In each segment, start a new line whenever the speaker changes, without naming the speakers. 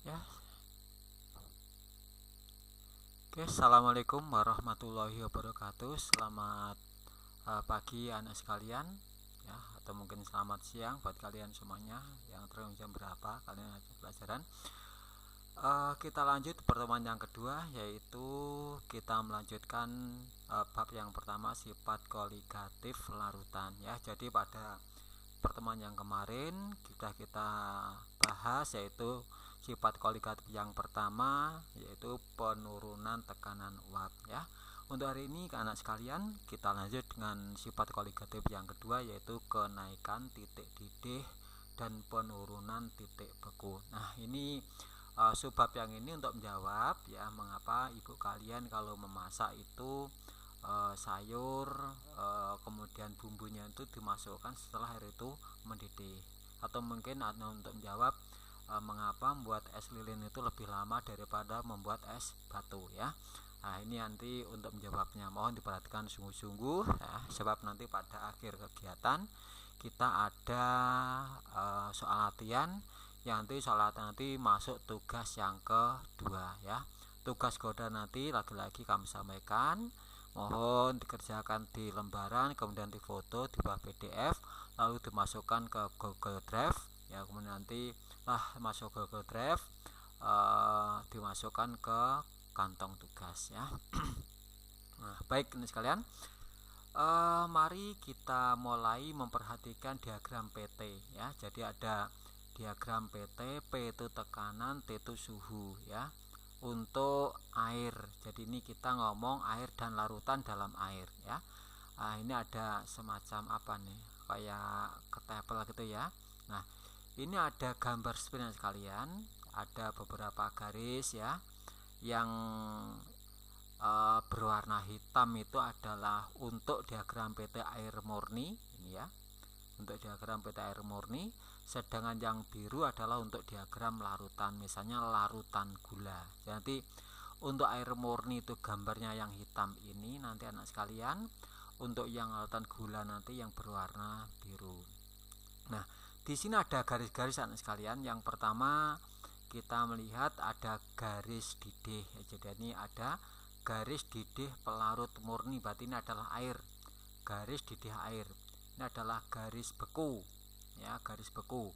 Ya, oke. Assalamualaikum warahmatullahi wabarakatuh. Selamat pagi anak sekalian, ya, atau mungkin selamat siang buat kalian semuanya yang terhitung jam berapa kalian ada pelajaran. Kita lanjut pertemuan yang kedua, yaitu kita melanjutkan bab yang pertama, sifat koligatif larutan. Ya, jadi pada pertemuan yang kemarin kita bahas yaitu sifat koligatif yang pertama, yaitu penurunan tekanan uap. Ya, untuk hari ini anak sekalian kita lanjut dengan sifat koligatif yang kedua, yaitu kenaikan titik didih dan penurunan titik beku. Nah, ini subbab yang ini untuk menjawab ya mengapa ibu kalian kalau memasak itu sayur kemudian bumbunya itu dimasukkan setelah air itu mendidih, atau mungkin untuk menjawab mengapa membuat es lilin itu lebih lama daripada membuat es batu ya. Nah, ini nanti untuk menjawabnya mohon diperhatikan sungguh-sungguh ya, sebab nanti pada akhir kegiatan kita ada soal latihan yang nanti masuk tugas yang kedua ya. Tugas kode nanti lagi-lagi kami sampaikan, mohon dikerjakan di lembaran, kemudian difoto di bawah PDF, lalu dimasukkan ke Google Drive ya. Kemudian nanti masuk ke Google Drive, dimasukkan ke kantong tugas ya. Nah, baik ini sekalian, mari kita mulai memperhatikan diagram PT ya. Jadi ada diagram PT, P itu tekanan, T itu suhu ya. Untuk air, jadi ini kita ngomong air dan larutan dalam air ya. Nah, ini ada semacam apa nih, kayak ketapel gitu ya. Nah, ini ada gambar sebenarnya sekalian, ada beberapa garis ya, yang berwarna hitam itu adalah untuk diagram PT air murni ini ya, untuk diagram PT air murni, sedangkan yang biru adalah untuk diagram larutan, misalnya larutan gula. Jadi untuk air murni itu gambarnya yang hitam ini nanti anak sekalian, untuk yang larutan gula nanti yang berwarna biru. Nah, di sini ada garis-garis anak sekalian. Yang pertama kita melihat ada garis didih. Jadi ini ada garis didih pelarut murni, berarti ini adalah air. Garis didih air. Ini adalah garis beku. Ya, garis beku.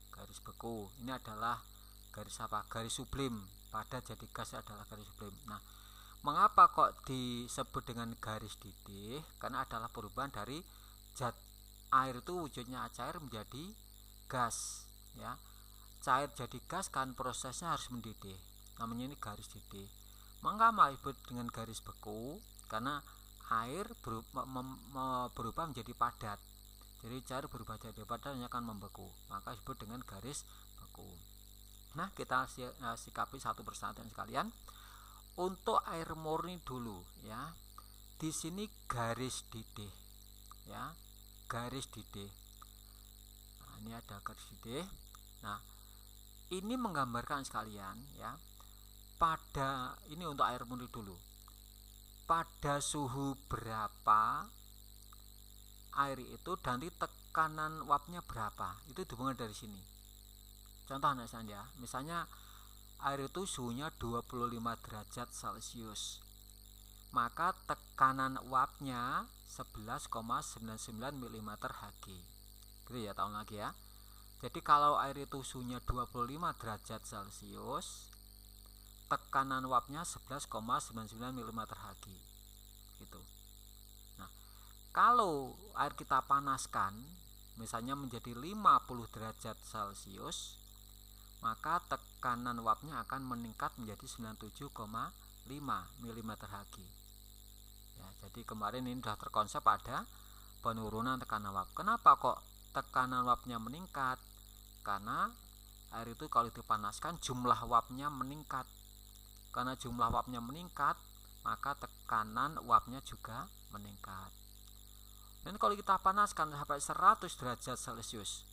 Garis beku. Ini adalah garis apa? Garis sublim. Padat jadi gas adalah garis sublim. Nah, mengapa kok disebut dengan garis didih? Karena adalah perubahan dari zat air itu wujudnya cair menjadi gas ya. Cair jadi gas kan prosesnya harus mendidih, namanya ini garis didih. Mengapa disebut dengan garis beku? Karena air berubah menjadi padat, jadi cair berubah jadi padat akan membeku, maka disebut dengan garis beku. Nah, kita sikapi satu persatu sekalian. Untuk air murni dulu ya, di sini garis didih ya, garis didih. Nah, ini ada garis didih. Nah, ini menggambarkan sekalian ya, pada ini untuk air murni dulu, pada suhu berapa air itu dan tekanan uapnya berapa, itu dihubungkan dari sini. Contoh anak saya, misalnya air itu suhunya 25 derajat Celcius, maka tekanan uapnya 11,99 mm Hg. Gitu ya, tahun lagi ya. Jadi kalau air itu suhunya 25 derajat Celcius, tekanan uapnya 11,99 mm Hg. Gitu. Nah, kalau air kita panaskan misalnya menjadi 50 derajat Celcius, maka tekanan uapnya akan meningkat menjadi 97,5 mm Hg. Ya, jadi kemarin ini sudah terkonsep ada penurunan tekanan uap. Kenapa kok tekanan uapnya meningkat? Karena air itu kalau dipanaskan jumlah uapnya meningkat. Karena jumlah uapnya meningkat, maka tekanan uapnya juga meningkat. Dan kalau kita panaskan sampai 100 derajat Celcius,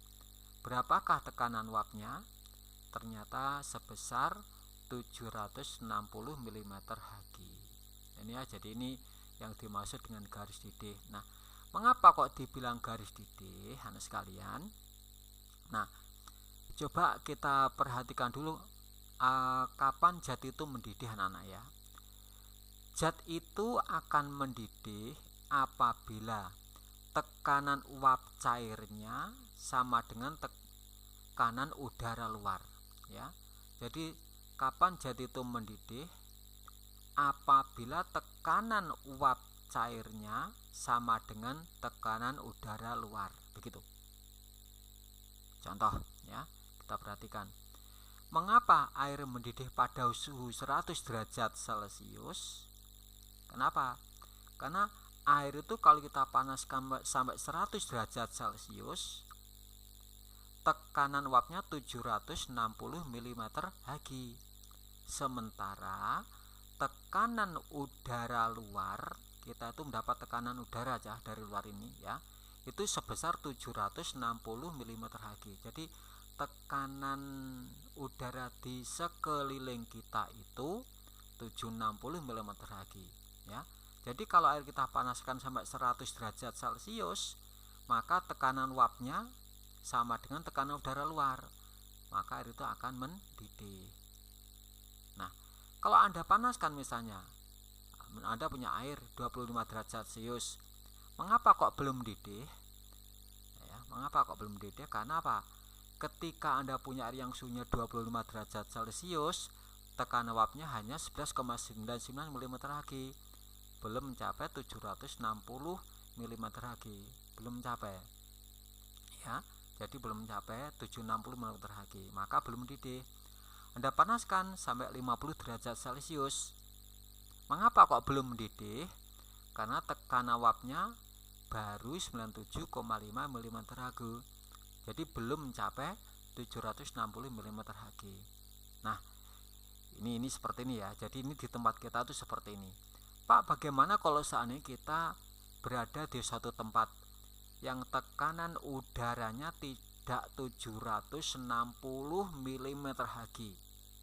berapakah tekanan uapnya? Ternyata sebesar 760 mm Hg. Ini ya, jadi ini yang dimaksud dengan garis didih. Nah, mengapa kok dibilang garis didih anak sekalian? Nah, coba kita perhatikan dulu kapan zat itu mendidih anak-anak ya? Zat itu akan mendidih apabila tekanan uap cairnya sama dengan tekanan udara luar ya. Jadi kapan zat itu mendidih? Apabila tekanan uap cairnya sama dengan tekanan udara luar, begitu. Contoh ya, kita perhatikan. Mengapa air mendidih pada suhu 100 derajat Celcius? Kenapa? Karena air itu kalau kita panaskan sampai 100 derajat Celcius, tekanan uapnya 760 mm Hg. Sementara tekanan udara luar, kita itu mendapat tekanan udara aja dari luar ini ya, itu sebesar 760 mm Hg. Jadi tekanan udara di sekeliling kita itu 760 mm Hg ya. Jadi kalau air kita panaskan sampai 100 derajat Celcius, maka tekanan uapnya sama dengan tekanan udara luar, maka air itu akan mendidih. Nah, kalau Anda panaskan misalnya, Anda punya air 25 derajat Celcius, mengapa kok belum mendidih? Ya, mengapa kok belum mendidih? Karena apa? Ketika Anda punya air yang suhunya 25 derajat Celcius, tekanan uapnya hanya 11,99 mm Hg, belum mencapai 760 mm Hg, belum mencapai ya. Jadi belum mencapai 760 mm Hg, maka belum mendidih. Anda panaskan sampai 50 derajat Celcius, mengapa kok belum mendidih? Karena tekanan uapnya baru 97,5 mm Hg, jadi belum mencapai 760 mm Hg. Nah, ini seperti ini ya. Jadi ini di tempat kita tuh seperti ini. Pak, bagaimana kalau seandainya kita berada di suatu tempat yang tekanan udaranya tidak 760 mm Hg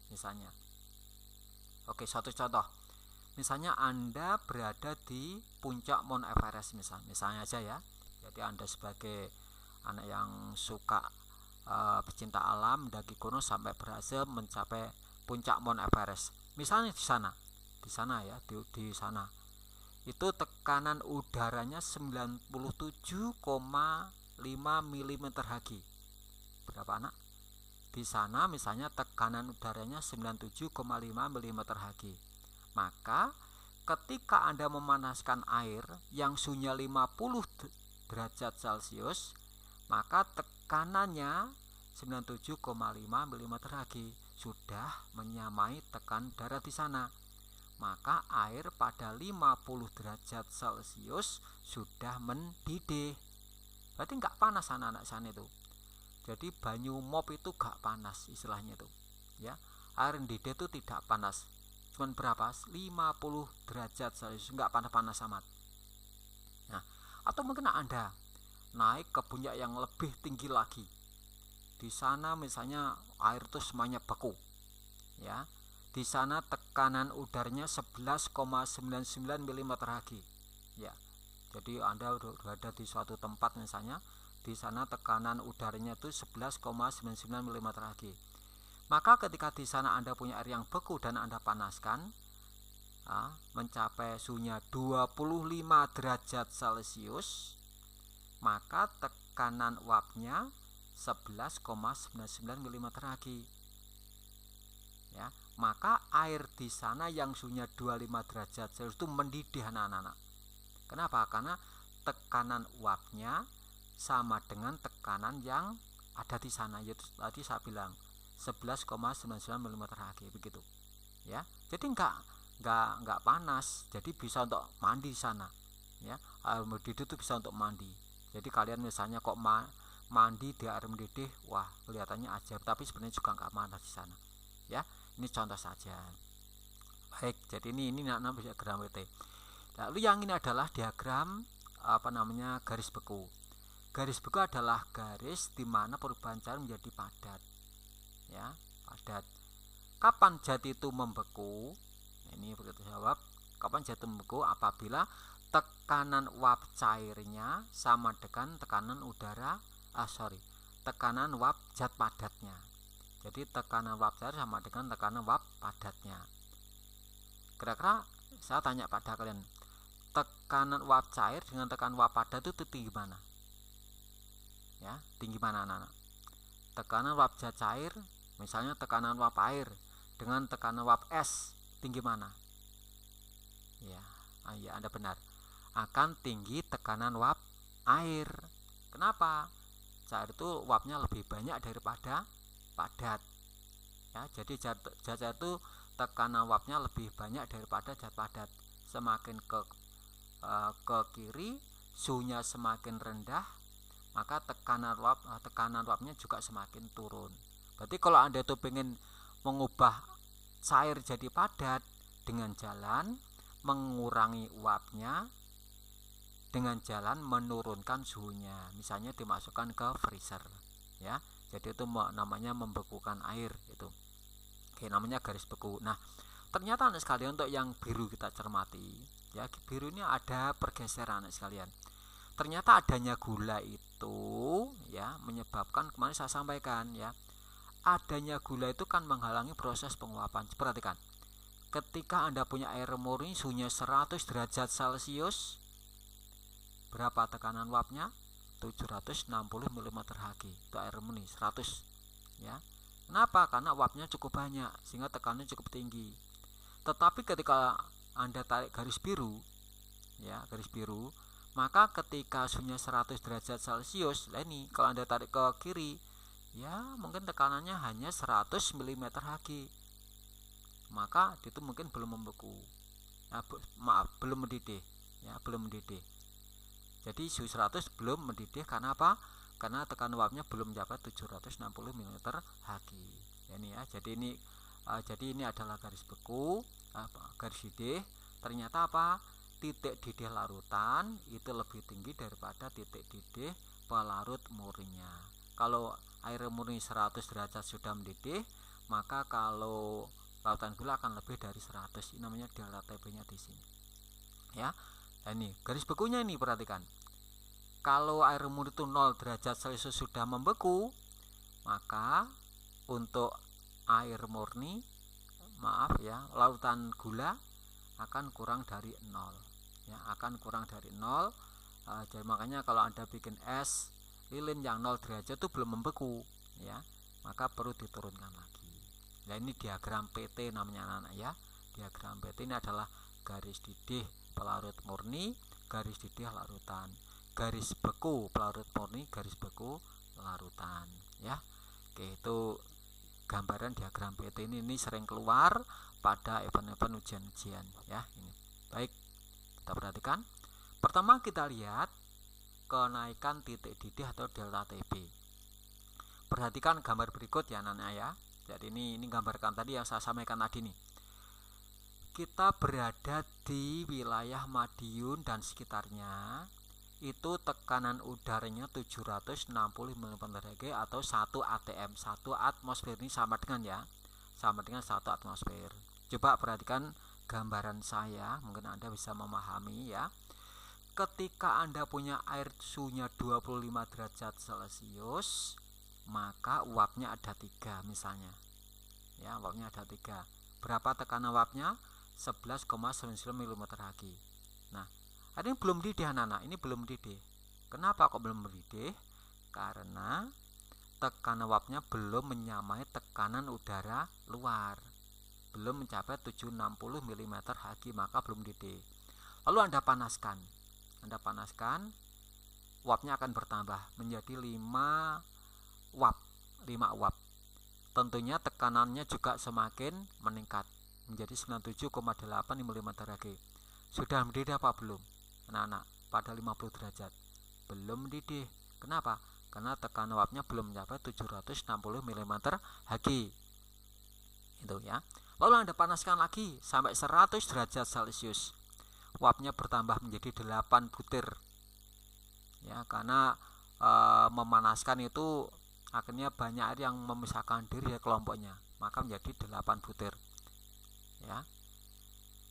misalnya? Oke, satu contoh. Misalnya Anda berada di puncak Mount Everest misalnya aja ya. Jadi Anda sebagai anak yang suka pecinta alam, mendaki gunung sampai berhasil mencapai puncak Mount Everest. Misalnya di sana ya, di sana. Itu tekanan udaranya 97,5 mm Hg. Berapa anak? Di sana misalnya tekanan udaranya 97,5 mm Hg. Maka ketika Anda memanaskan air yang suhunya 50 derajat Celcius, maka tekanannya 97,5 mm Hg sudah menyamai tekanan udara di sana. Maka air pada 50 derajat Celcius sudah mendidih. Berarti nggak panas anak-anak sana itu. Jadi banyu mop itu nggak panas istilahnya itu. Ya, air mendidih itu tidak panas. Cuman berapa? 50 derajat Celcius, nggak panas-panas amat. Nah, atau mungkin Anda naik ke puncak yang lebih tinggi lagi. Di sana misalnya air itu semuanya beku. Ya. Di sana tekanan udaranya 11,99 mm Hg. Ya. Jadi Anda berada di suatu tempat misalnya, di sana tekanan udaranya itu 11,99 mm Hg. Maka ketika di sana Anda punya air yang beku dan Anda panaskan, mencapai suhunya 25 derajat Celcius, maka tekanan uapnya 11,99 mm Hg. Ya, maka air di sana yang suhunya 25 derajat Celcius itu mendidih anak-anak. Kenapa? Karena tekanan uapnya sama dengan tekanan yang ada di sana, yaitu tadi saya bilang 11,99 mm Hg, begitu. Ya, jadi enggak panas, jadi bisa untuk mandi di sana. Ya, air mendidih itu bisa untuk mandi. Jadi kalian misalnya kok mandi di air mendidih, wah kelihatannya ajaib, tapi sebenarnya juga enggak panas di sana. Ya, ini contoh saja. Baik, jadi ini namanya diagram WT. Lalu yang ini adalah diagram garis beku. Garis beku adalah garis di mana perubahan cair menjadi padat. Ya, padat. Kapan zat itu membeku? Ini begitu jawab. Kapan zat itu membeku? Apabila tekanan uap cairnya sama dengan tekanan tekanan uap zat padatnya. Jadi tekanan uap cair sama dengan tekanan uap padatnya. Kira-kira saya tanya pada kalian, tekanan uap cair dengan tekanan uap padat itu tinggi mana? Ya, tinggi mana anak-anak? Tekanan uap cair, misalnya tekanan uap air dengan tekanan uap es, tinggi mana? Ya, ya, Anda benar. Akan tinggi tekanan uap air. Kenapa? Cair itu uapnya lebih banyak daripada padat. Ya, jadi zat cair itu tekanan uapnya lebih banyak daripada zat padat. Semakin ke kiri, suhunya semakin rendah, maka tekanan uapnya juga semakin turun. Berarti kalau Anda itu pengen mengubah cair jadi padat dengan jalan mengurangi uapnya, dengan jalan menurunkan suhunya, misalnya dimasukkan ke freezer, ya. Jadi itu namanya membekukan air itu. Oke, namanya garis beku. Nah, ternyata anak sekalian untuk yang biru kita cermati, ya, biru ini ada pergeseran anak sekalian. Ternyata adanya gula itu, ya, menyebabkan, kemarin saya sampaikan, ya, adanya gula itu kan menghalangi proses penguapan. Perhatikan, ketika Anda punya air murni suhunya 100 derajat Celcius, berapa tekanan uapnya? 760 mmHg. Itu air murni 100, ya. Kenapa? Karena uapnya cukup banyak sehingga tekanannya cukup tinggi. Tetapi ketika Anda tarik garis biru, ya, garis biru, maka ketika suhunya 100 derajat Celcius, nah ini kalau Anda tarik ke kiri, ya mungkin tekanannya hanya 100 mmHg. Maka itu mungkin belum membeku. Nah, belum mendidih, ya, belum mendidih. Jadi suhu 100 belum mendidih karena apa? Karena tekanan uapnya belum mencapai 760 mmHg. Ini ya, jadi ini adalah garis beku, garis didih. Ternyata apa? Titik didih larutan itu lebih tinggi daripada titik didih pelarut murninya. Kalau air murni 100 derajat sudah mendidih, maka kalau lautan gula akan lebih dari 100. Ini namanya delta TB-nya di sini. Ya. Nah, ini garis bekunya ini, perhatikan. Kalau air murni itu 0 derajat Celcius sudah membeku, maka untuk air murni, lautan gula akan kurang dari 0, ya, akan kurang dari 0. Jadi makanya kalau Anda bikin es lilin yang 0 derajat itu belum membeku, ya, maka perlu diturunkan lagi. Nah, ini diagram PT namanya anak-anak, ya. Diagram PT ini adalah garis didih pelarut murni, garis didih larutan, garis beku pelarut murni, garis beku larutan, ya. Oke, itu gambaran diagram PT ini sering keluar pada event-event ujian-ujian, ya. Ini baik, kita perhatikan. Pertama kita lihat kenaikan titik didih atau delta TB. Perhatikan gambar berikut ya anak-anak, ya. Jadi ini gambarkan tadi yang saya sampaikan tadi nih. Kita berada di wilayah Madiun dan sekitarnya. Itu tekanan udaranya 760 mmHg atau 1 atm. 1 atmosfer ini sama dengan, ya, sama dengan 1 atmosfer. Coba perhatikan gambaran saya, mungkin Anda bisa memahami, ya. Ketika Anda punya air suhunya 25 derajat Celcius, maka uapnya ada 3 misalnya, ya, uapnya ada 3. Berapa tekanan uapnya? 11,99 mmHg. Nah, ini belum mendidih anak-anak, ini belum mendidih. Kenapa kok belum mendidih? Karena tekanan uapnya belum menyamai tekanan udara luar, belum mencapai 760 mmHg, maka belum mendidih. Lalu Anda panaskan, uapnya akan bertambah menjadi 5 uap. Tentunya tekanannya juga semakin meningkat menjadi 97,8 mmHg. Sudah mendidih apa belum? Anak-anak, pada 50 derajat belum mendidih. Kenapa? Karena tekanan uapnya belum mencapai 760 mmHg. Itu, ya. Lalu Anda panaskan lagi sampai 100 derajat Celcius. Uapnya bertambah menjadi 8 butir. Ya, karena memanaskan itu akhirnya banyak air yang memisahkan diri ya kelompoknya, maka menjadi 8 butir, ya.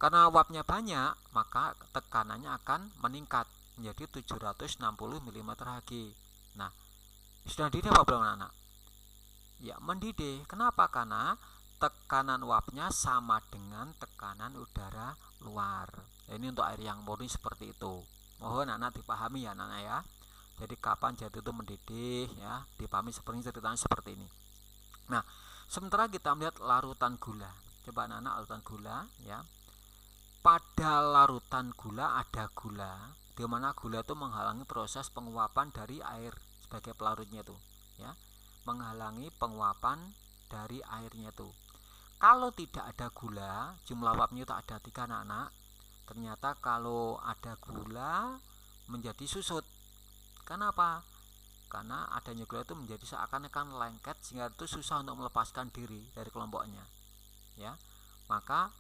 Karena uapnya banyak, maka tekanannya akan meningkat menjadi 760 mmHg. Nah, sudah didih apa belum anak-anak? Ya, mendidih. Kenapa? Karena tekanan uapnya sama dengan tekanan udara luar. Ini untuk air yang murni seperti itu. Mohon anak dipahami ya anak ya. Jadi kapan jatuh itu mendidih ya, dipahami seperti ceritanya seperti ini. Nah, sementara kita melihat larutan gula. Coba anak-anak larutan gula ya. Pada larutan gula ada gula, di mana gula itu menghalangi proses penguapan dari air sebagai pelarutnya itu ya. Menghalangi penguapan dari airnya itu. Kalau tidak ada gula, jumlah uapnya itu ada 3 anak-anak. Ternyata kalau ada gula menjadi susut. Kenapa? Karena adanya gula itu menjadi seakan-akan lengket sehingga itu susah untuk melepaskan diri dari kelompoknya. Ya, maka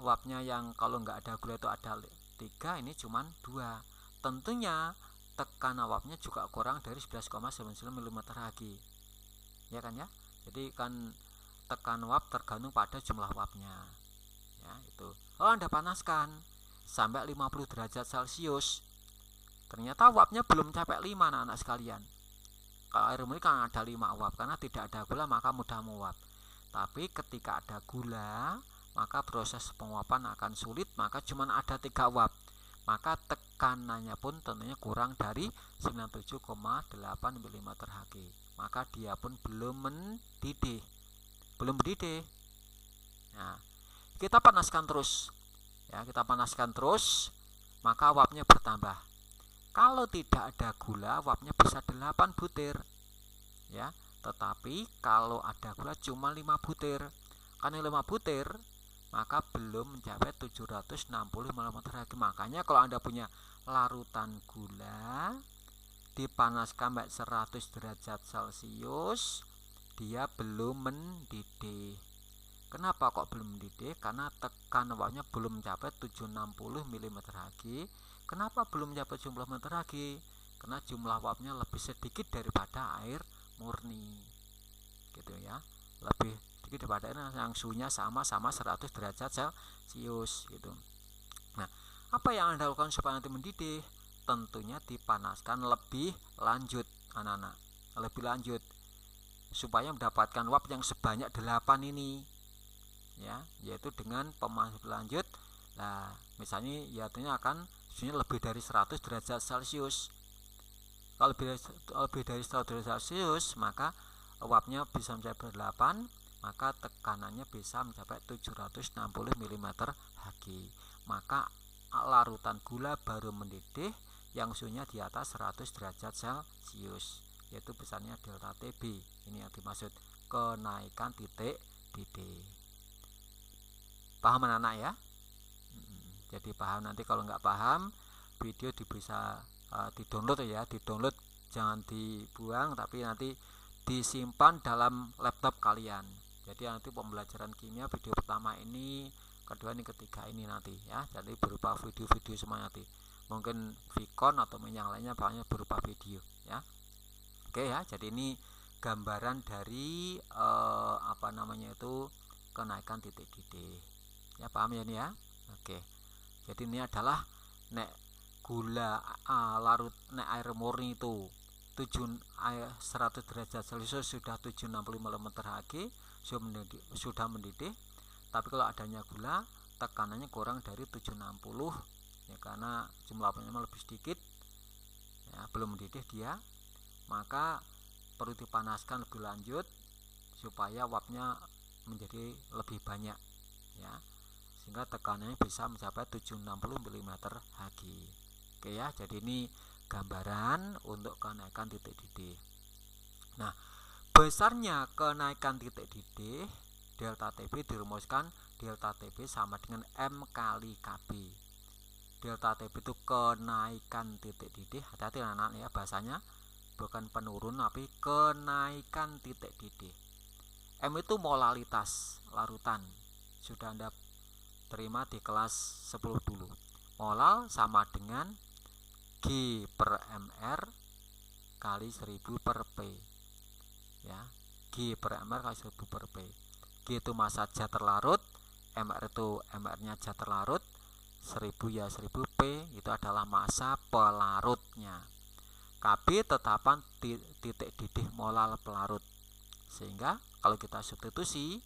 uapnya yang kalau nggak ada gula itu ada 3, ini cuma 2. Tentunya tekanan uapnya juga kurang dari 11,99 mm Hg. Ya kan ya? Jadi kan tekanan uap tergantung pada jumlah uapnya. Ya, itu. Kalau Anda panaskan sampai 50 derajat Celcius, ternyata uapnya belum capai 5 anak-anak sekalian. Kalau air murni kan ada 5 uap, karena tidak ada gula maka mudah menguap. Tapi ketika ada gula, maka proses penguapan akan sulit, maka cuma ada 3 uap. Maka tekanannya pun tentunya kurang dari 97,8 mm Hg. Maka dia pun belum mendidih. Nah, kita panaskan terus. Ya, kita panaskan terus, maka uapnya bertambah. Kalau tidak ada gula, uapnya bisa 8 butir. Ya, tetapi kalau ada gula cuma 5 butir. Karena 5 butir, maka belum mencapai 760 mm Hg. Makanya kalau Anda punya larutan gula dipanaskan sampai 100 derajat Celcius, dia belum mendidih. Kenapa kok belum mendidih? Karena tekanan uapnya belum mencapai 760 mm Hg. Kenapa belum mencapai 70 mm Hg? Karena jumlah uapnya lebih sedikit daripada air murni. Gitu ya. Lebih sedikit daripada air yang suhunya sama-sama 100 derajat Celcius gitu. Nah, apa yang Anda lakukan supaya nanti mendidih? Tentunya dipanaskan lebih lanjut anak-anak. Lebih lanjut supaya mendapatkan uap yang sebanyak 8 ini. Ya, yaitu dengan pemanasan berlanjut. Nah, misalnya ya artinya akan suhunya lebih dari 100 derajat Celcius. Kalau lebih dari 100 derajat Celcius, maka uapnya bisa mencapai 8, maka tekanannya bisa mencapai 760 mm Hg. Maka larutan gula baru mendidih yang suhunya di atas 100 derajat Celcius, yaitu besarnya delta TB. Ini yang dimaksud kenaikan titik didih. Paham anak-anak ya? Jadi paham. Nanti kalau nggak paham, video bisa di-download ya, di-download, jangan dibuang, tapi nanti disimpan dalam laptop kalian. Jadi nanti pembelajaran kimia video pertama ini, kedua ini, ketiga ini nanti ya. Jadi berupa video-video semua nanti. Mungkin Vicon atau yang lainnya banyak berupa video ya. Oke ya, jadi ini gambaran dari kenaikan titik didih. Ya, paham ya ini ya? Oke. Jadi ini adalah nek gula larut nek air murni itu 100 derajat Celcius sudah 760 mm Hg, sudah mendidih. Tapi kalau adanya gula, tekanannya kurang dari 760 ya, karena jumlah uapnya lebih sedikit ya, belum mendidih dia, maka perlu dipanaskan lebih lanjut supaya uapnya menjadi lebih banyak ya, sehingga tekanannya bisa mencapai 760 mm Hg. Oke ya, jadi ini gambaran untuk kenaikan titik didih. Nah, besarnya kenaikan titik didih delta TB dirumuskan delta TB sama dengan M kali KB. Delta TB itu kenaikan titik didih. Hati-hati anak-anak ya, bahasanya bukan penurun tapi kenaikan titik didih. M itu molalitas larutan. Sudah Anda terima di kelas 10 dulu. Molal sama dengan G per MR kali 1000 per P ya. G per MR kali 1000 per P. G itu massa zat terlarut, MR itu MR-nya zat terlarut, 1000 ya 1000, P itu adalah massa pelarutnya. KB tetapan titik didih molal pelarut. Sehingga kalau kita substitusi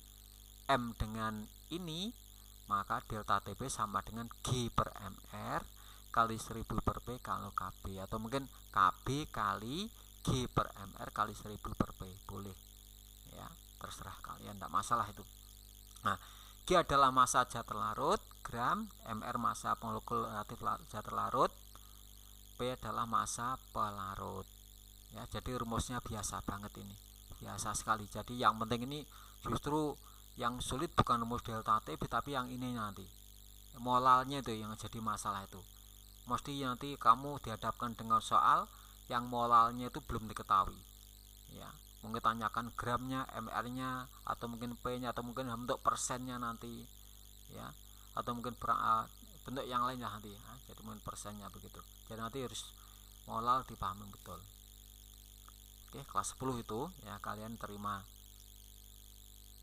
M dengan ini, maka delta TB sama dengan G per MR kali 1000 per P kalau KB, atau mungkin KB kali G per MR kali 1000 per P, boleh ya, terserah kalian, tidak masalah itu. Nah, G adalah massa zat terlarut gram, MR massa molekul reaktif zat terlarut, P adalah massa pelarut ya. Jadi rumusnya biasa banget ini, biasa sekali. Jadi yang penting ini justru yang sulit bukan rumus delta T, tapi yang ini nanti molalnya itu yang jadi masalah. Itu mesti nanti kamu dihadapkan dengan soal yang molalnya itu belum diketahui ya, mungkin tanyakan gramnya, MR-nya, atau mungkin P-nya, atau mungkin bentuk persennya nanti ya, atau mungkin bentuk yang lainnya nanti ya. Jadi mungkin persennya begitu, jadi nanti harus molal dipahami betul. Oke, kelas 10 itu ya kalian terima.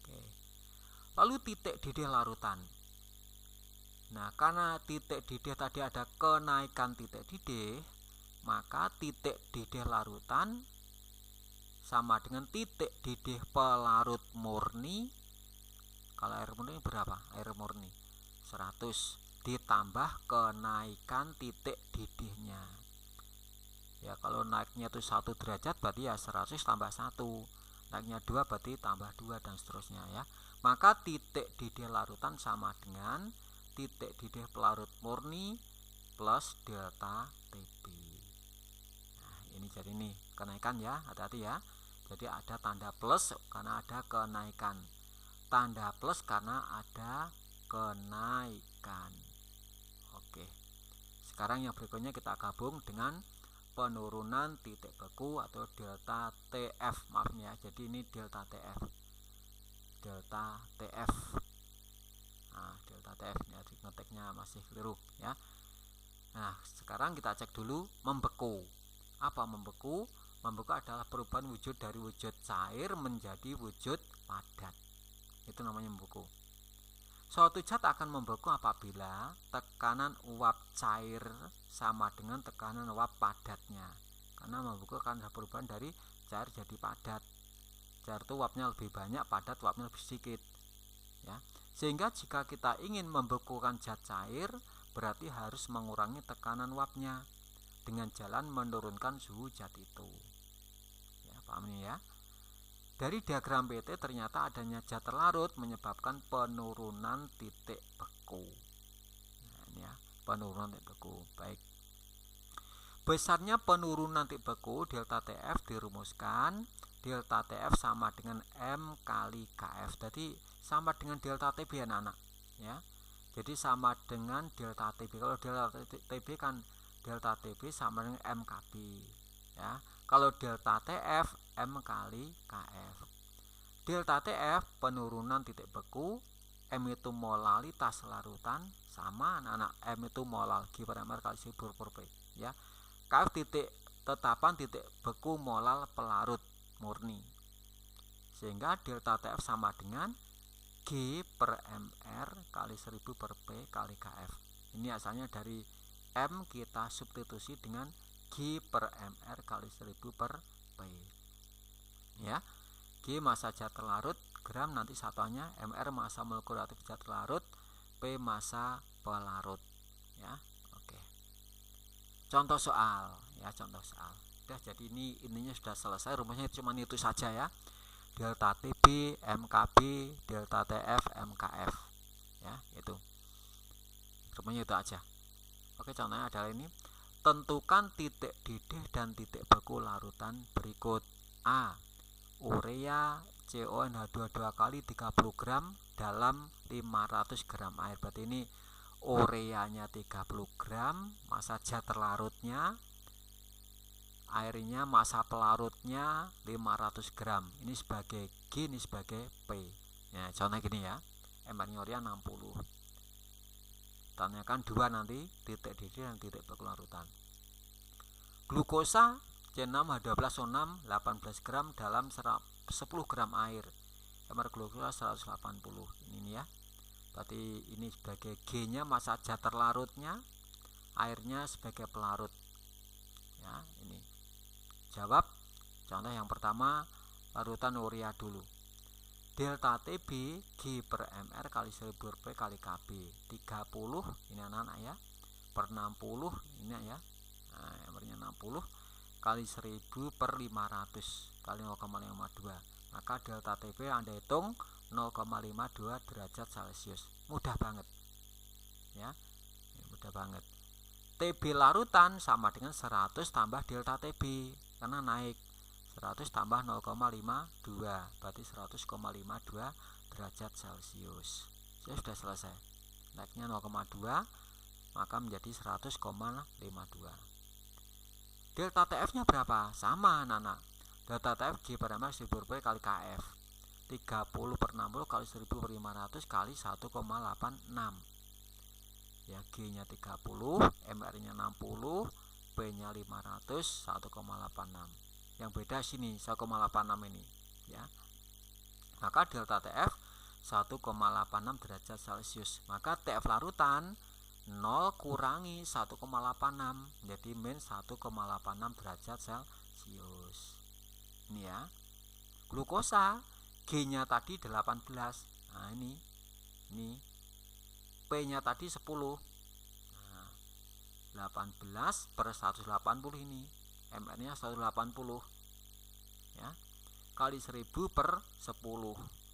Oke. Lalu titik didih larutan. Nah, karena titik didih tadi ada kenaikan titik didih, maka titik didih larutan sama dengan titik didih pelarut murni. Kalau air murni berapa? Air murni 100 ditambah kenaikan titik didihnya. Ya, kalau naiknya itu 1 derajat berarti ya 100 tambah 1. Naiknya 2 berarti tambah 2 dan seterusnya ya. Maka titik didih larutan sama dengan titik didih pelarut murni plus delta TB. Nah, ini jadi ini kenaikan ya, hati-hati ya. Jadi ada tanda plus karena ada kenaikan, tanda plus karena ada kenaikan. Oke, sekarang yang berikutnya kita gabung dengan penurunan titik beku atau delta TF, maaf ya. Jadi ini delta TF, delta TF. Nah, delta TF ya, ngetiknya masih keliru ya. Nah, sekarang kita cek dulu membeku. Apa membeku? Membeku adalah perubahan wujud dari wujud cair menjadi wujud padat. Itu namanya membeku. Suatu zat akan membeku apabila tekanan uap cair sama dengan tekanan uap padatnya. Karena membeku akan ada perubahan dari cair jadi padat. Cair itu uapnya lebih banyak, padat uapnya lebih sedikit. Ya. Sehingga jika kita ingin membekukan zat cair, berarti harus mengurangi tekanan uapnya dengan jalan menurunkan suhu zat itu. Ya, paham ini ya? Dari diagram PT ternyata adanya zat terlarut menyebabkan penurunan titik beku. Nah, ini ya, penurunan titik beku. Baik. Besarnya penurunan titik beku delta TF dirumuskan delta TF sama dengan M kali KF. Jadi sama dengan delta TB anak-anak ya. Jadi sama dengan delta TB. Kalau delta TB kan delta TB sama dengan M KB ya. Kalau delta TF M kali KF. Delta TF penurunan titik beku, M itu molalitas larutan, sama anak-anak M itu molal G per MR kali 1000 per P ya. KF titik tetapan titik beku molal pelarut murni. Sehingga delta TF sama dengan G per MR kali 1000 per P kali KF. Ini asalnya dari M kita substitusi dengan G per MR kali 1000 per P ya. G massa zat terlarut gram, nanti satuannya MR massa molekul reaktif zat terlarut, P massa pelarut ya. Oke, contoh soal ya, contoh soal. Udah, jadi ini intinya sudah selesai, rumusnya cuma itu saja ya. Delta TB MKB, delta TF MKF ya, itu rumusnya itu aja. Oke, contohnya adalah ini. Tentukan titik didih dan titik beku larutan berikut. A. Urea CONH2 2 kali 30 gram dalam 500 gram air. Berarti ini ureanya 30 gram, massa zat terlarutnya, airnya massa pelarutnya 500 gram. Ini sebagai G, ini sebagai P. Ya, contohnya gini ya. MR-nya urea 60. Tanyakan dua nanti, titik didih dan titik beku larutan. Glukosa C6H12O6 18 gram dalam 10 gram air. MR glukosa 180. Ini ya. Berarti ini sebagai G-nya massa zat terlarutnya, airnya sebagai pelarut. Ya, ini. Jawab. Contoh yang pertama, larutan urea dulu. Delta TB G per MR kali 1000 per P kali KB. 30 ini anak-anak ya, per 60 ini ya. Nah, MR-nya 60 kali 1000 per 500 kali 0,52. Maka delta TB Anda hitung 0,52 derajat Celcius. Mudah banget. Ya. Mudah banget. TB larutan sama dengan 100 tambah delta TB karena naik 100 tambah 0,52 berarti 100,52 derajat Celcius. Saya sudah selesai. Naiknya 0,2 maka menjadi 100,52. Delta TF nya berapa? Sama anak-anak. Delta TF G per MR 1000 per P kali KF. 30 per 60 kali 1000 per 500 kali 1,86. Ya, G nya 30, MR nya 60, P nya 500, 1,86. Yang beda sini 1,86 ini ya. Maka delta TF 1,86 derajat Celcius. Maka TF larutan 0 kurangi 1,86 jadi min 1,86 derajat Celcius. Ini ya. Glukosa G nya tadi 18. Nah ini P nya tadi 10. Nah, 18 per 180 ini. MR nya 180 ya, kali 1000 per 10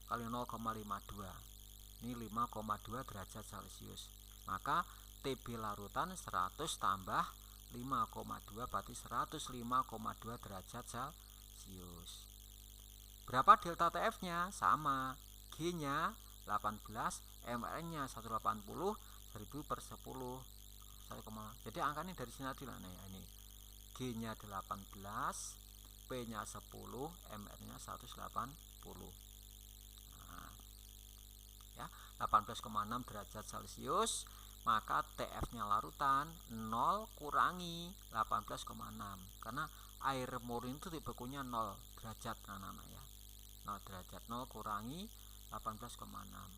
kali 0,52 ini 5,2 derajat Celcius. Maka TB larutan 100 tambah 5,2 berarti 105,2 derajat Celcius. Berapa delta TF nya? Sama, G nya 18, MR nya 180, 1000 per 10 1, jadi angka ini dari sini tadi lah. Nah, ini G nya 18, P nya 10, MR nya 180. Nah, ya, 18,6 derajat Celcius. Maka TF nya larutan 0 kurangi 18,6 karena air murni itu dibekunya 0 derajat anak-anak ya. 0 derajat, 0 kurangi 18,6.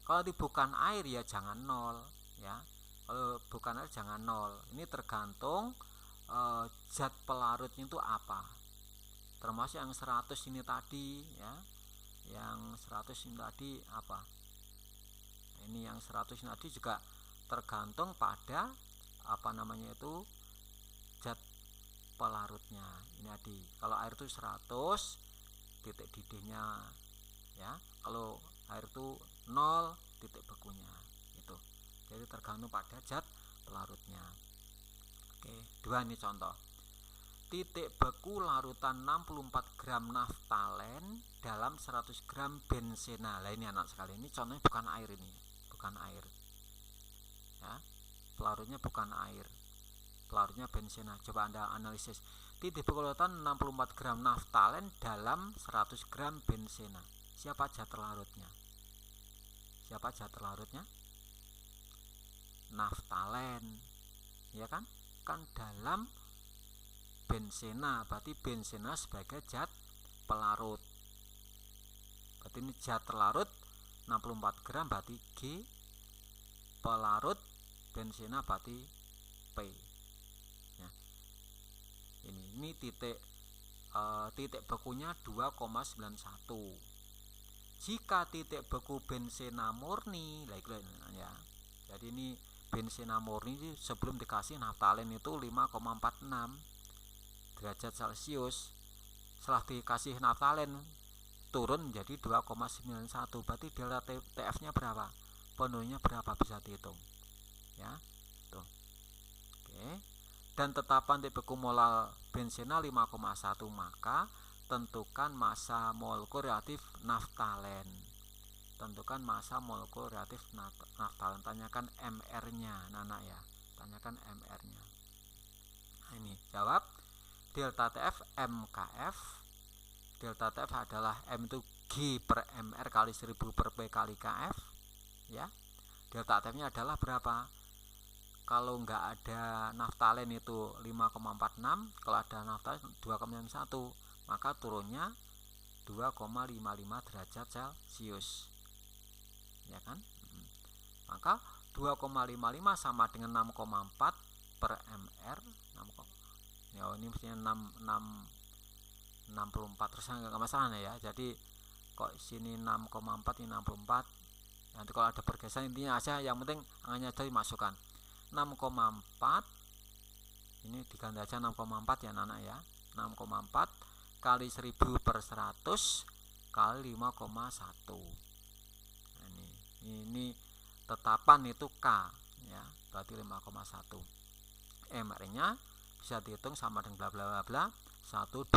Kalau bukan air ya jangan 0 ya. Kalau bukan air jangan 0. Ini tergantung zat pelarutnya itu apa, termasuk yang 100 ini tadi ya, yang 100 ini tadi apa, ini yang 100 ini tadi juga tergantung pada apa namanya itu zat pelarutnya. Ini tadi kalau air itu 100 titik didihnya ya, kalau air itu 0 titik bekunya itu, jadi tergantung pada zat pelarutnya. Oke, 2 ini contoh. Titik beku larutan 64 gram naftalen dalam 100 gram benzena. Nah ini anak sekali, ini contohnya bukan air, ini bukan air ya, pelarutnya bukan air, pelarutnya benzena. Coba Anda analisis. Titik beku larutan 64 gram naftalen dalam 100 gram benzena. Siapa zat larutnya? Siapa zat larutnya? Naftalen ya kan? Kan dalam benzena, berarti benzena sebagai zat pelarut. Berarti ini zat larut 64 gram berarti G, pelarut benzena berarti P ya. Ini titik bekunya 2,91. Jika titik beku benzena murni ya, jadi ini benzena murni sebelum dikasih naftalen itu 5,46 derajat Celcius. Setelah dikasih naftalen turun menjadi 2,91. Berarti delta TF nya berapa? Penuhnya berapa bisa dihitung ya. Tuh. Oke. Dan tetapan titik beku molar benzena 5,1, maka tentukan massa molekul reaktif naftalen. Tentukan massa molekul reaktif naftalen. Tanyakan MR-nya, Nana ya. Tanyakan MR-nya. Nah, ini jawab delta TF MKF. Delta TF adalah M itu G per MR kali 1000 per P kali KF ya. Delta TF-nya adalah berapa? Kalau nggak ada naftalen itu 5,46, kalau ada naftalen 2,91, maka turunnya 2,55 derajat Celcius. Ya kan? Maka 2,55 sama dengan 6,4 per MR. Ya ini mestinya 6 64 terus nggak masalah ya. Jadi kok sini 6,4 ini 64, nanti kalau ada pergeseran intinya aja yang penting angkanya aja dimasukkan. 6,4 ini diganti aja 6,4 ya anak ya. 6,4 kali 1000 per 100 kali 5,1. Ini tetapan itu K ya, berarti 5,1. MR nya bisa dihitung sama dengan bla bla bla bla 128.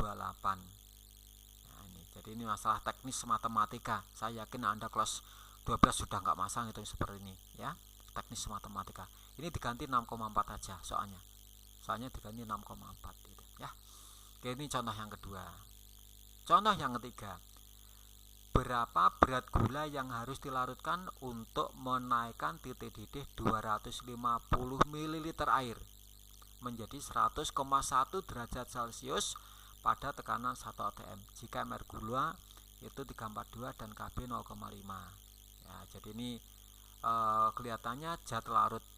Nah, jadi ini masalah teknis matematika. Saya yakin Anda kelas 12 sudah nggak masang hitung seperti ini ya, teknis matematika. Ini diganti 6,4 aja soalnya diganti 6,4 gitu ya. Oke, ini contoh yang kedua. Contoh yang ketiga, berapa berat gula yang harus dilarutkan untuk menaikkan titik didih 250 ml air menjadi 100,1 derajat Celcius pada tekanan 1 atm jika MR gula itu 342 dan KB 0,5 ya. Jadi ini kelihatannya zat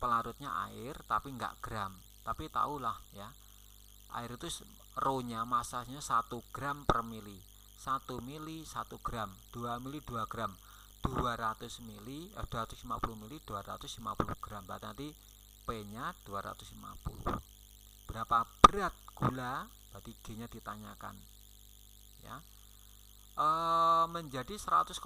pelarutnya air tapi enggak gram, tapi tahulah ya, air itu rho-nya masanya 1 gram per mili, 1 mili 1 gram, 2 mili 2 gram, 200 mili 250 mili 250 gram, berarti nanti P-nya 250. Berapa berat gula, berarti G-nya ditanyakan ya. Menjadi 100,1.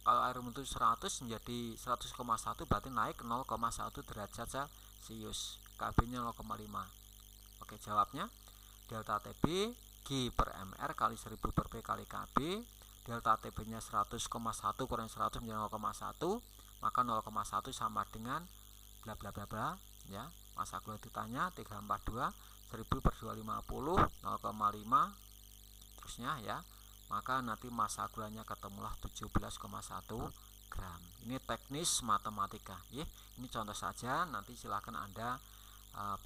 Kalau air itu 100 menjadi 100,1 berarti naik 0,1 derajat Celcius. KB-nya 0,5. Oke, jawabnya delta TB G per MR kali 1000 per P kali KB. Delta TB-nya 100,1 kurang 100 menjadi 0,1, maka 0,1 sama dengan bla bla bla bla ya. Masa gula ditanya 342 1000 per 250 0,5 terusnya ya. Maka nanti masa gulanya ketemulah 17,1 gram. Ini teknis matematika ya. Ini contoh saja, nanti silahkan Anda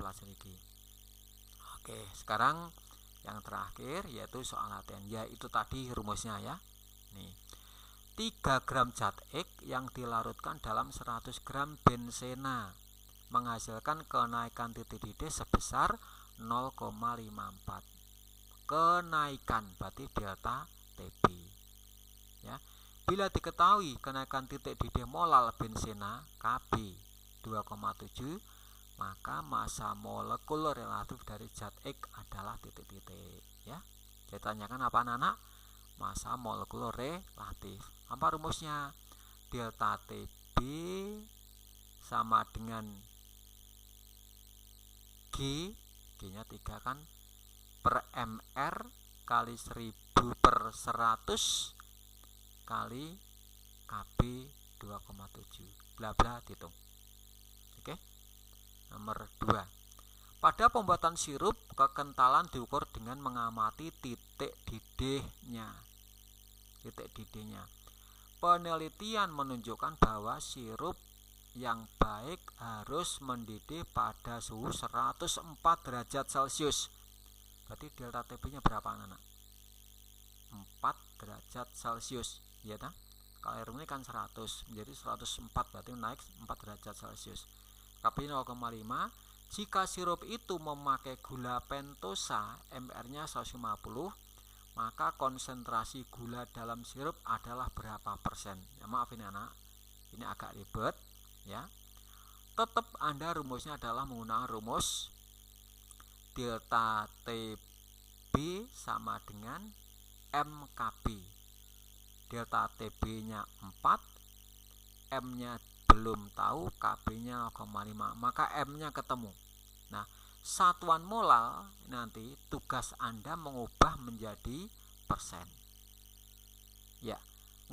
pelajari lagi. Oke, sekarang yang terakhir yaitu soal latihan, yaitu tadi rumusnya ya. Nih, 3 gram zat X yang dilarutkan dalam 100 gram benzena menghasilkan kenaikan titik didih sebesar 0,54. Kenaikan berarti delta TB ya. Bila diketahui kenaikan titik didih molal benzena KB 2,7, maka massa molekul relatif dari zat X adalah titik-titik ya. Ditanyakan apa anak-anak? Massa molekul relatif. Apa rumusnya? Delta TB sama dengan G-nya 3 kan per MR kali 1000 per 100 kali KB 2,7 bla bla dihitung. Oke. Nomor 2. Pada pembuatan sirup, kekentalan diukur dengan mengamati titik didihnya. Penelitian menunjukkan bahwa sirup yang baik harus mendidih pada suhu 104 derajat Celcius. Berarti delta TB-nya berapa anak-anak? 4 derajat Celcius ya kan? Kalau air ini kan 100 menjadi 104, berarti naik 4 derajat Celcius. KB 0,5. Jika sirup itu memakai gula pentosa, MR-nya 150, maka konsentrasi gula dalam sirup adalah berapa persen? Ya, maaf ini anak, ini agak ribet ya. Tetap Anda rumusnya adalah menggunakan rumus delta TB sama dengan MKB. Delta TB-nya 4, M-nya belum tahu, KB-nya 0,5, maka M-nya ketemu. Nah, satuan molal nanti tugas Anda mengubah menjadi persen. Ya,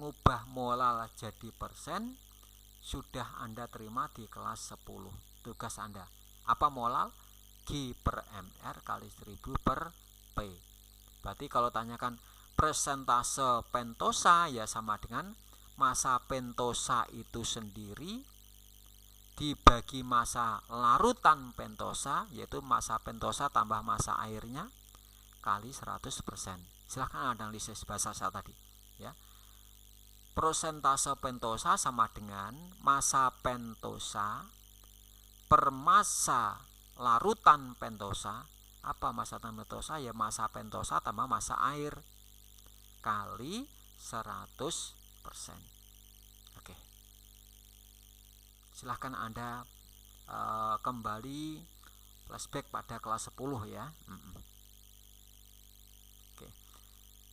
ngubah molal jadi persen sudah Anda terima di kelas 10. Tugas Anda apa molal? G per MR kali 1000 per P. Berarti kalau tanyakan persentase pentosa, ya sama dengan massa pentosa itu sendiri dibagi massa larutan pentosa, yaitu massa pentosa tambah massa airnya kali 100%. Silahkan analisis bahasa saya tadi ya. Persentase pentosa sama dengan massa pentosa per massa larutan pentosa Apa massa pentosa? Ya massa pentosa tambah massa air kali 100%. Oke. Silahkan Anda kembali flashback pada kelas 10 ya. Oke.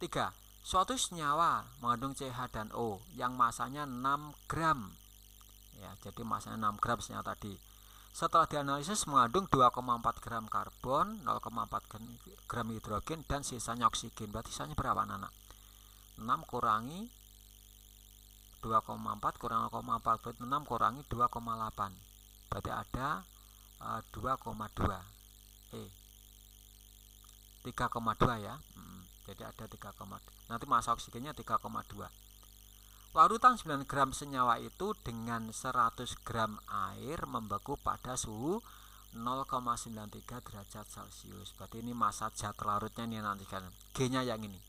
3. Suatu senyawa mengandung CH dan O yang masanya 6 gram. Ya, jadi masanya 6 gram senyawa tadi. Setelah dianalisis mengandung 2,4 gram karbon, 0,4 gram hidrogen dan sisanya oksigen. Berarti sisanya berapa anak? 6 kurangi 2,4 kurang 0,4, berarti 6 kurangi 2,8. Berarti ada 2,2. 3,2 ya. Jadi ada 3,2. Nanti massa oksigennya 3,2. Larutan 9 gram senyawa itu dengan 100 gram air membeku pada suhu 0,93 derajat Celcius. Berarti ini massa zat larutnya nih nanti kan. G-nya yang ini.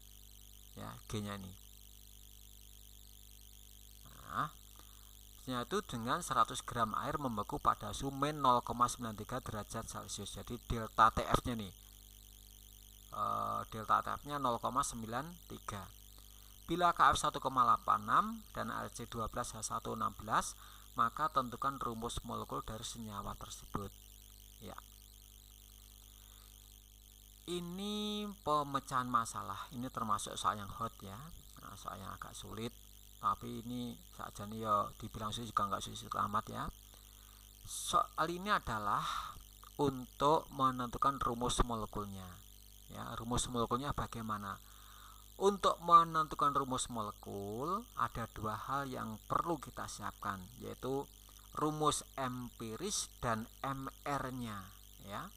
Ya, G-nya ini. Nah, itu dengan 100 gram air membeku pada suhu min 0,93 derajat Celcius. Jadi delta TF-nya nih. Delta TF-nya 0,93. Bila KF 1,86 dan Ag12H116, maka tentukan rumus molekul dari senyawa tersebut. Ya. Ini pemecahan masalah. Ini termasuk soal yang hot ya. Nah, soal yang agak sulit. Tapi ini saja nih ya dibilang sulit juga nggak sulit amat ya. Soal ini adalah untuk menentukan rumus molekulnya. Ya, rumus molekulnya bagaimana? Untuk menentukan rumus molekul ada dua hal yang perlu kita siapkan, yaitu rumus empiris dan MR-nya ya.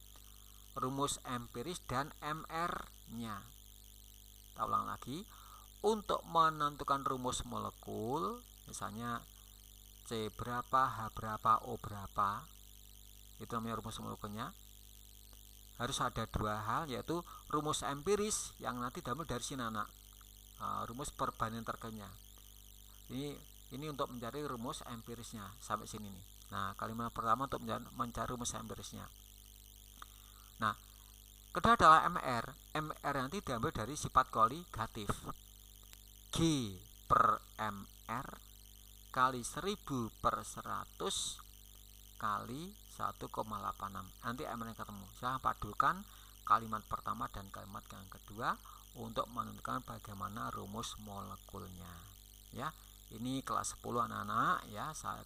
Rumus empiris dan MR-nya. Kita ulang lagi. Untuk menentukan rumus molekul, misalnya C berapa, H berapa, O berapa, itu namanya rumus molekulnya. Harus ada dua hal, yaitu rumus empiris yang nanti diambil dari sini anak, rumus perbandingan terkennya. Ini untuk mencari rumus empirisnya sampai sini nih. Nah, kalimat pertama untuk mencari rumus empirisnya. Nah, kedua adalah MR. MR nanti diambil dari sifat koligatif. G per MR kali 1000 per 100 kali 1,86. Nanti MR ketemu. Saya padukan kalimat pertama dan kalimat yang kedua untuk menentukan bagaimana rumus molekulnya. Ya, ini kelas 10 anak-anak ya. Saya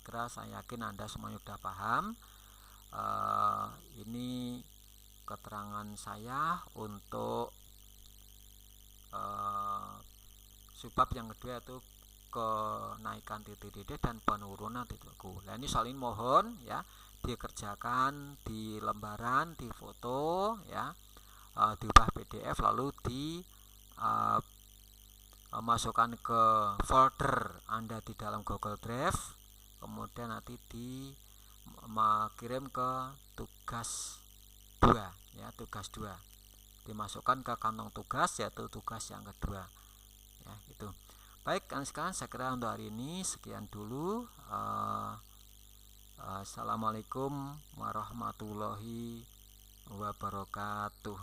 yakin Anda semuanya sudah paham. Ini keterangan saya untuk sebab yang kedua itu kenaikan titik-titik dan penurunan titik Q. Nah, ini soal ini mohon ya dikerjakan di lembaran, di foto ya, diubah PDF lalu masukkan ke folder Anda di dalam Google Drive, kemudian nanti kirim ke tugas 2 ya, tugas 2 dimasukkan ke kantong tugas, yaitu tugas yang kedua ya. Itu baik, sekarang saya kira untuk hari ini sekian dulu. Assalamualaikum warahmatullahi wabarakatuh.